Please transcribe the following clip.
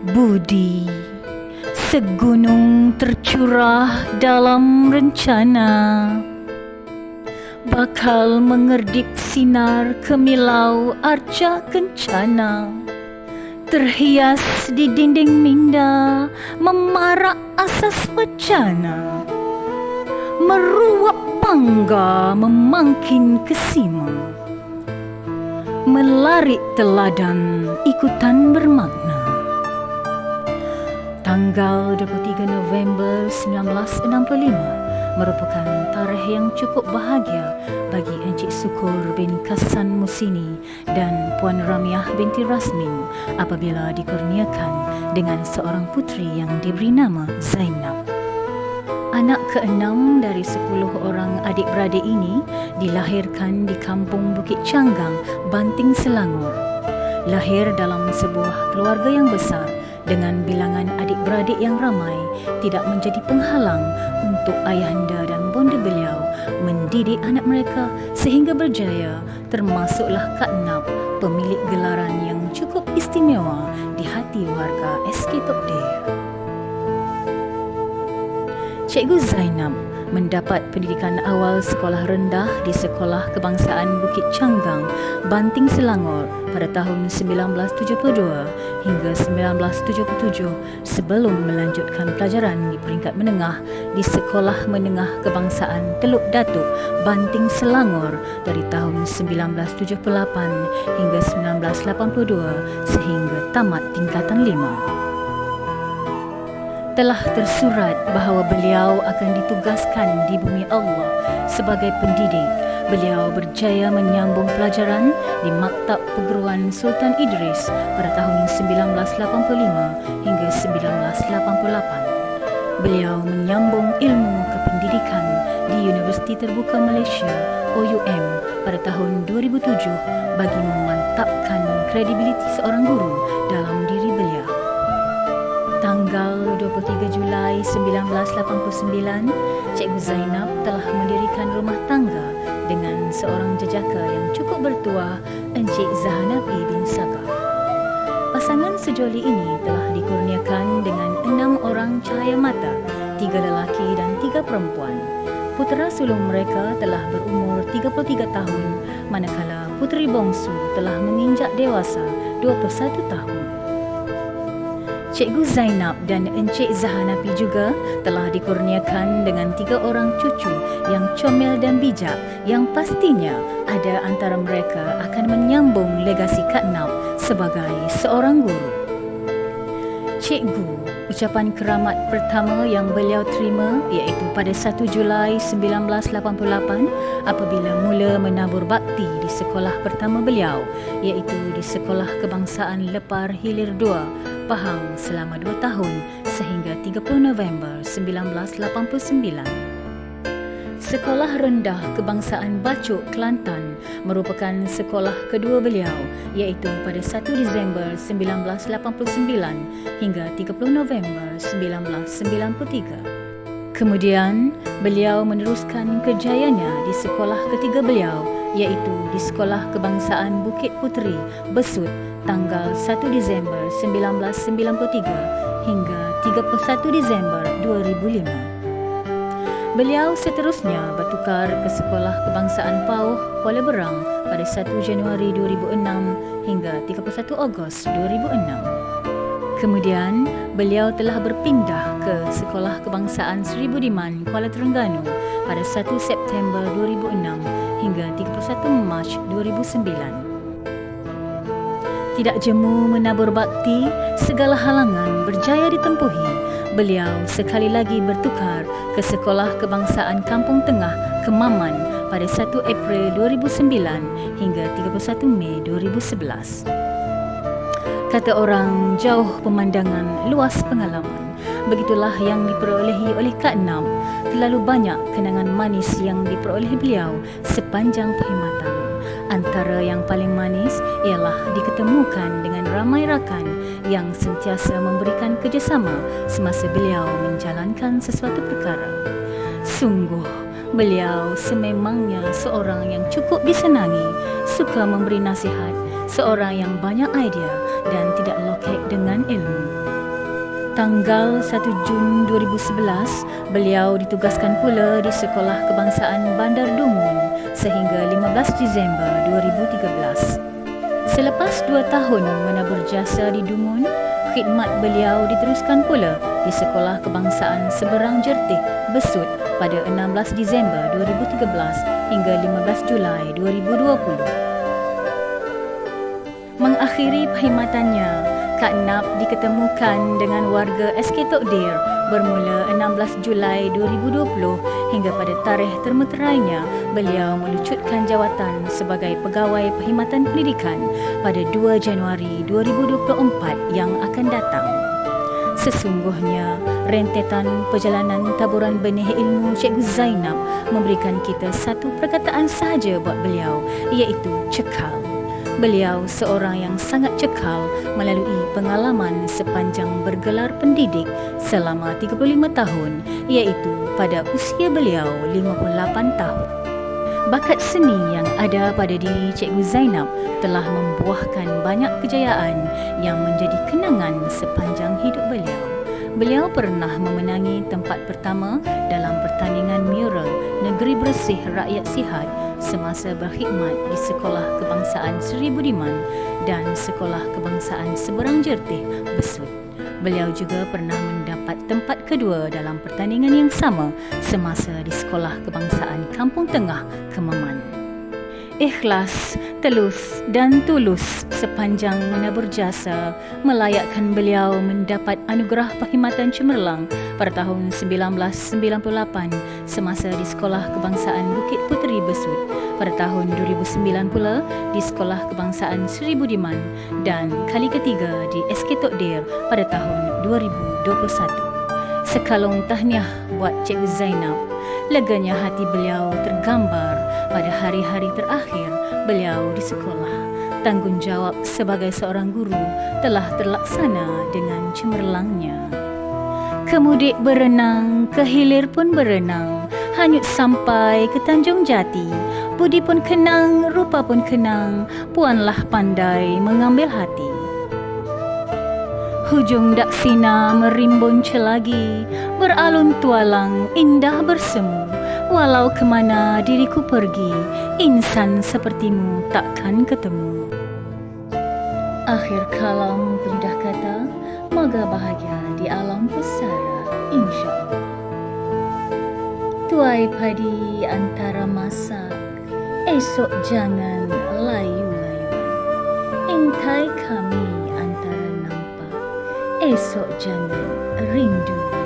Budi segunung tercurah dalam rencana, bakal mengerdip sinar kemilau arca kencana. Terhias di dinding minda, memarak asas wacana, meruap bangga memangkin kesima, melarik teladan ikutan bermakna. Tanggal 23 November 1965 merupakan tarikh yang cukup bahagia bagi Encik Sukur bin Kassan Musini dan Puan Ramiah binti Rasmin apabila dikurniakan dengan seorang puteri yang diberi nama Zainab. Anak ke-6 dari 10 orang adik-beradik ini dilahirkan di kampung Bukit Canggang, Banting, Selangor. Lahir dalam sebuah keluarga yang besar dengan bilangan adik-beradik yang ramai tidak menjadi penghalang untuk ayahanda dan bonda beliau mendidik anak mereka sehingga berjaya, termasuklah Kak Nap, pemilik gelaran yang cukup istimewa di hati warga SK Tokdir. Cikgu Zainab mendapat pendidikan awal sekolah rendah di Sekolah Kebangsaan Bukit Canggang, Banting, Selangor pada tahun 1972 hingga 1977 sebelum melanjutkan pelajaran di peringkat menengah di Sekolah Menengah Kebangsaan Teluk Datuk, Banting, Selangor dari tahun 1978 hingga 1982 sehingga tamat tingkatan 5. Telah tersurat bahawa beliau akan ditugaskan di bumi Allah sebagai pendidik. Beliau berjaya menyambung pelajaran di Maktab Perguruan Sultan Idris pada tahun 1985 hingga 1988. Beliau menyambung ilmu kependidikan di Universiti Terbuka Malaysia OUM pada tahun 2007 bagi memantapkan kredibiliti seorang guru dalam diri beliau. Tanggal 23 Julai 1989, Cikgu Zainab telah mendirikan rumah tangga dengan seorang jejaka yang cukup bertuah, Encik Zahanapi bin Sakaf. Pasangan sejoli ini telah dikurniakan dengan 6 orang cahaya mata, 3 lelaki dan 3 perempuan. Putera sulung mereka telah berumur 33 tahun, manakala puteri bongsu telah menginjak dewasa 21 tahun. Cikgu Zainab dan Encik Zahanapi juga telah dikurniakan dengan 3 orang cucu yang comel dan bijak yang pastinya ada antara mereka akan menyambung legasi Kak Nap sebagai seorang guru. Cikgu, ucapan keramat pertama yang beliau terima iaitu pada 1 Julai 1988 apabila mula menabur bakti di sekolah pertama beliau iaitu di Sekolah Kebangsaan Lepar Hilir 2, Pahang selama 2 tahun sehingga 30 November 1989. Sekolah Rendah Kebangsaan Bacok, Kelantan merupakan sekolah kedua beliau iaitu pada 1 Disember 1989 hingga 30 November 1993. Kemudian, beliau meneruskan kerjayanya di sekolah ketiga beliau iaitu di Sekolah Kebangsaan Bukit Puteri, Besut tanggal 1 Disember 1993 hingga 31 Disember 2005. Beliau seterusnya bertukar ke Sekolah Kebangsaan Pauh, Kuala Berang pada 1 Januari 2006 hingga 31 Ogos 2006. Kemudian, beliau telah berpindah ke Sekolah Kebangsaan Seri Budiman, Kuala Terengganu pada 1 September 2006 hingga 31 Mac 2009. Tidak jemu menabur bakti, segala halangan berjaya ditempuhi. Beliau sekali lagi bertukar ke Sekolah Kebangsaan Kampung Tengah, Kemaman pada 1 April 2009 hingga 31 Mei 2011. Kata orang, jauh pemandangan, luas pengalaman. Begitulah yang diperolehi oleh Kak Nap. Terlalu banyak kenangan manis yang diperoleh beliau sepanjang perkhidmatan. Antara yang paling manis ialah diketemukan dengan ramai rakan yang sentiasa memberikan kerjasama semasa beliau menjalankan sesuatu perkara. Sungguh, beliau sememangnya seorang yang cukup disenangi, suka memberi nasihat, seorang yang banyak idea dan tidak lokek dengan ilmu. Tanggal 1 Jun 2011, beliau ditugaskan pula di Sekolah Kebangsaan Bandar Dungun sehingga 15 Disember 2013. Selepas 2 tahun menabur jasa di Dungun, khidmat beliau diteruskan pula di Sekolah Kebangsaan Seberang Jertih, Besut pada 16 Disember 2013 hingga 15 Julai 2020. Mengakhiri perkhidmatannya, Kak Nap diketemukan dengan warga SK Tok Dir bermula 16 Julai 2020 hingga pada tarikh termeterainya beliau melucutkan jawatan sebagai Pegawai Perkhidmatan Pendidikan pada 2 Januari 2024 yang akan datang. Sesungguhnya, rentetan perjalanan taburan benih ilmu Cikgu Zainab memberikan kita satu perkataan sahaja buat beliau, iaitu cekal. Beliau seorang yang sangat cekal melalui pengalaman sepanjang bergelar pendidik selama 35 tahun, iaitu pada usia beliau 58 tahun. Bakat seni yang ada pada diri Cikgu Zainab telah membuahkan banyak kejayaan yang menjadi kenangan sepanjang hidup beliau. Beliau pernah memenangi tempat pertama dalam pertandingan mural Negeri Bersih Rakyat Sihat semasa berkhidmat di Sekolah Kebangsaan Seri Budiman dan Sekolah Kebangsaan Seberang Jertih, Besut. Beliau juga pernah mendapat tempat kedua dalam pertandingan yang sama semasa di Sekolah Kebangsaan Kampung Tengah, Kemaman. Ikhlas, telus dan tulus sepanjang menabur jasa melayakkan beliau mendapat anugerah perkhidmatan cemerlang pada tahun 1998 semasa di Sekolah Kebangsaan Bukit Puteri, Besut, pada tahun 2009 pula di Sekolah Kebangsaan Seri Budiman dan kali ketiga di SK Tok Dir pada tahun 2021. Sekalung tahniah buat Cikgu Zainab. Leganya hati beliau tergambar pada hari-hari terakhir beliau di sekolah. Tanggungjawab sebagai seorang guru telah terlaksana dengan cemerlangnya. Kemudik berenang, ke hilir pun berenang, hanyut sampai ke Tanjung Jati. Budi pun kenang, rupa pun kenang, puanlah pandai mengambil hati. Hujung Daksina merimbun celagi, beralun tualang indah bersemu. Walau kemana diriku pergi, insan sepertimu takkan ketemu. Akhir kalam penyudah kata, moga bahagia di alam pusara, insya-Allah. Tuai padi antara masak, esok jangan layu-layuan. Intai kami antara nampak, esok jangan rindu.